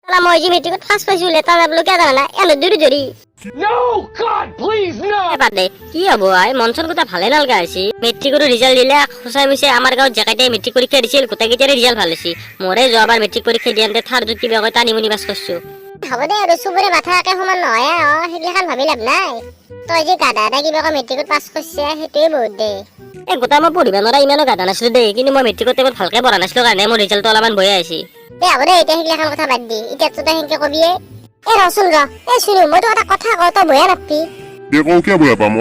শালা মই যে মেট্ৰিকত ফাৰ্ষ্ট পাইছো লেটাৰ যাবলৈ কিয় জানা এনে দূৰি ধৰি No, God, please, no! বাদে কি হব আই মনচন কথা ভালে নালগা হৈছে মেট্ৰিকৰ ৰিজাল্ট দিলে সঁচাই মিছে আমাৰ গাঁৱত জেগাইতে মেট্ৰিক পৰীক্ষা দিছিল গোটেইকেইটাৰে ৰিজাল্ট ভাল হৈছে মোৰে যোৱাবাৰ মেট্ৰিক পৰীক্ষা দিয়াতে থাৰ দুটি বেগত টানি মুনি পাছ কৰিছো হ'ব দে আৰু চবৰে মাথা একে সমান নহয় সেইগিলাখান ভাবি লাভ নাই তই যে গাধা এটা কিবা মেট্ৰিকত পাছ কৰিছে সেইটোৱে বহুত দে এই গোটাই মই পঢ়িব নোৱাৰা ইমানো গাধা নাছিলো দেই কিন্তু মই মেট্ৰিকত টাইমত ভালকে পঢ়া নাছিলো কাৰণে মোৰ ৰিজাল্টটো অলপমান বয়া আহিছে দে হ'ব দে এতিয়া সেইগিলাখান কথা বাদ দি এতিয়া তো তই সেনেকে কবিয়ে এ ৰচোন ৰ এই শুনো মই তোক এটা কথা কওঁ তই বয়া নাপবি দে কওঁ কিয় বেয়া পাম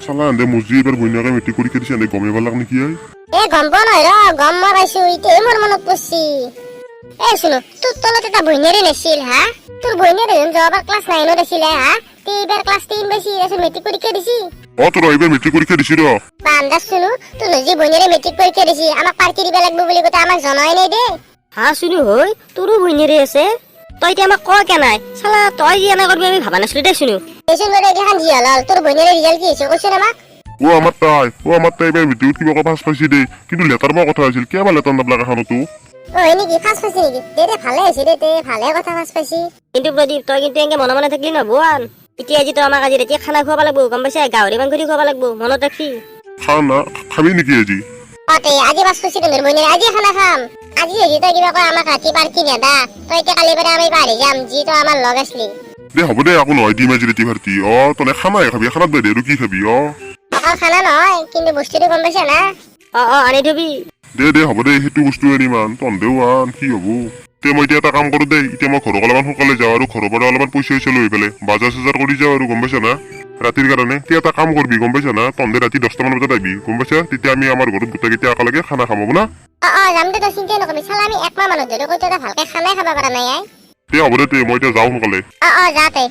চালা এনে মুজি এবাৰ ঘৈণীয়েকে মেট্ৰিক পৰীক্ষা দিছে এনে গমেই পালাক নেকি এ গম পোৱা নহয় ৰ গম মই পাইছো এতিয়া মোৰ মনত পৰছি এ শুনো তোৰ তলত এটা বইনেৰে নাছিল হা তোৰ বইনেৰে যোৱাবাৰ ক্লাছ 9ত আছিলে হা তে এইবাৰ ক্লাছ 10 পাইছি তাৰপিছত মেট্ৰিক পৰীক্ষা দিছি তোৰ এইবাৰ মেট্ৰিক পৰীক্ষা দিছি ৰ আন্দাজ শুনো তোৰ নজি বইনেৰে মেট্ৰিক পৰীক্ষা দিছি আমাক পাৰ্টি দিব লাগিব বুলি কথা আমাক জনাই নাই দে হা শুনো হৈ তোৰো বইনেৰে আছে তই এতিয়া আমাক কয় কেনাই চালা তই যি এনে কৰবি আমি ভাবা নাছিলো দে শুনো এইচোন বাৰু এইখান যি হল তোৰ বইনেৰে ৰিজাল্ট কি হৈছে কৈছ আমাক আমাৰ তাই এইবাৰ মেট্ৰিকত কিবা ফাৰ্ষ্ট পাইছি দেই কিন্তু লেটাৰ মোৰ কথা আছিল কিয় লেটাৰ নাপলাক এখনতো হয় নেকি ফাৰ্ষ্ট পাইছি নেকি দে ভালে হৈছে দে ভালে কথা ফাৰ্ষ্ট পাইছি কিন্তু প্ৰদীপ তই কিন্তু এনেকে মনে মনে থাকলি নহব এতিয়া আজি তই আমাক আজি ৰাতি খানা খুৱাব লাগিব গম পাইছা গাহৰি মাংস দি খুৱাব লাগিব মনত ৰাখি খানা খাবি নেকি আজি আজি বাছ পাইছি তোৰ বইনেৰে আজি খানা খাম আজি হেৰি তই কিবা কয় আমাক ৰাতি পাৰ্টি নেদা তই এতিয়া কালি পৰা আমি পাহৰি যাম যি তই আমাৰ লগ আছিলি দে হ'ব দে একো নহয় দিম আজি ৰাতি ভাৰতি তনে খানাই খাবি খানাত দে আৰু কি খাবি অকল খানা নহয় কিন্তু বস্তুটো গম পাইছা না আনি থবি দে হ'ব দে সেইটো বস্তু আনিমান তন্দেও আন কি হব তে মই এতিয়া এটা কাম কৰো দেই এতিয়া মই ঘৰক অলপমান সোনকালে যাওঁ আৰু ঘৰৰ পৰা অলপমান পইচা লৈ পেলাই বাজাৰ চাজাৰ কৰি যাওঁ আৰু গম পাইছা না ৰাতিৰ কাৰণে তে এটা কাম কৰবি গম পাইছা না তন্দে ৰাতি 10টামান বজাত আহিবি গম পাইছা তেতিয়া আমি আমাৰ ঘৰত গোটেইকেইটা একেলগে খানা খাম হ'ব না যাম দে তই চিন্তাই নকৰিবি চালা আমি একমাহ মানুহ ধৰি কৈ তই ভালকে খানাই খাব পৰা নাই তে হ'ব দে মই এতিয়া যাওঁ সোনকালে যা তই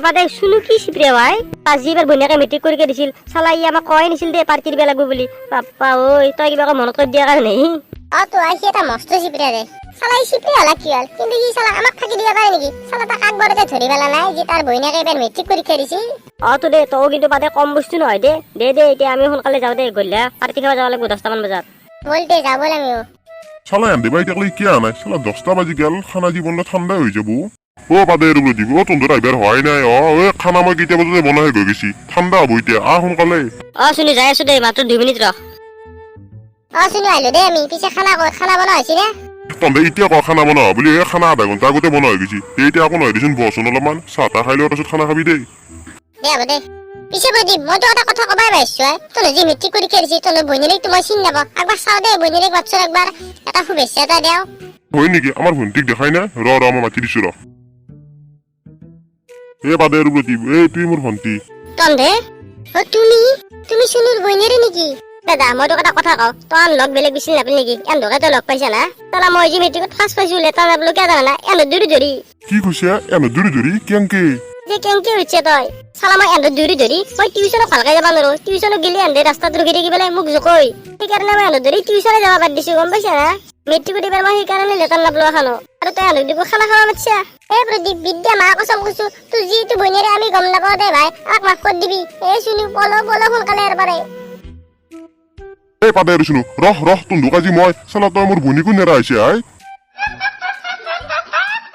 বাদে শুনো কি চিপৰে ভাই আজি এবাৰ বন্যাকে মেট্ৰিক পৰীক্ষা দিছিল চালা ই আমাক কয় নিছিল দে পাৰ্টি দিব লাগিব বুলি পাপা ঐ তই কিবা মনত কৰি দিয়া কাৰণে তো আইছি এটা মস্ত চিপৰে দে চালা ই চিপৰে হলা কি হল কিন্তু সি চালা আমাক থাকি দিব পাৰে নেকি চালা তাক আগবৰতে ধৰি পেলা নাই যে তাৰ বন্যাকে এবাৰ মেট্ৰিক পৰীক্ষা দিছিল তো দে তও কিন্তু বাদে কম বস্তু নহয় দে এতিয়া আমি সোনকালে যাওঁ দে গধূলা পাৰ্টি খাব যাব লাগিব 10টামান বজাত বল দে যাব আমিও চালা এনদেবা এতিয়ালৈ কিয় নাই চালা 10টা বাজি গেল খানা জীৱনটো ঠাণ্ডা হৈ যাব বাদে আৰু দিব তন্দৰ আহিবাৰ হোৱাই নাই খানা মই কেতিয়া বজাতে বনাই গৈ গেছি ঠাণ্ডা হ'ব এতিয়া সোনকালে শুনি যাই আছো দে মাত্ৰ 2 মিনিট ৰখ শুনি আহিলো দে আমি পিছে খানা বনোৱা হৈছে নে তন্দে এতিয়া খানা বনোৱা বুলি খানা আধা ঘণ্টা আগতে বনোৱা হৈ গৈছি এতিয়া আকৌ নহয় দেচোন বচোন অলপমান চাহ তাহ খাই লোৱাৰ পাছত খানা খাবি দেই হ'ব দে পিছে প্ৰদীপ মইতো এটা কথা কবাই পাইছো তই যি মেট্ৰিক পৰীক্ষা দিছি তই বইনেৰীক তো মই চিনি নাপাওঁ একবাৰ চাওঁ দে বইনেৰীক বাচ্চাৰ একবাৰ এটা শুভেচ্ছা এটা দেও হয় নেকি আমাৰ ভণ্টিক দেখাই নাই ৰ মই মাতি দিছো বাদে আৰু প্ৰদীপ তুই মোৰ ভণ্টি তন্দে তুমি শুনুৰ বইনেৰী নেকি দাদা মই তোক এটা কথা কওঁ তই লগ বেলেগ বিচাৰি নাপালি নেকি এনধকে তই লগ পাইছা না তালা মই যি মেট্ৰিকত ফাৰ্ষ্ট পাইছো লেটাৰ যাবলৈ কিয় জানা এনে দূৰি ধৰি কি কৈছে এনে দূৰি কেংকে যে কেংকে হৈছে তই চালা মই এনে দূৰি মই টিউচনত ভালকে যাব নোৱাৰো টিউচনত গেলি এনে ৰাস্তাত ৰখি থাকি পেলাই মোক জোকই সেইকাৰণে মই এনে দূৰি টিউচনে যাব বাদ দিছো গম পাইছা না মেট্ৰিকত এবাৰ মই সেইকাৰণে লেটাৰ নাপলো খানো আৰু তই এনে দিব খানা খাব মাতছা প্ৰদীপ বিদ্যা মা কচম কৈছো তোৰ যিটো বইনেৰে আমি গম নাপাওঁ দে ভাই আমাক মাফ কৰি দিবি শুনি পলো সোনকালে আৰু পাৰে পাদে আৰু শুনো ৰহ তোৰ আজি মই চালা তই মোৰ ভনীকো নেৰা হৈছে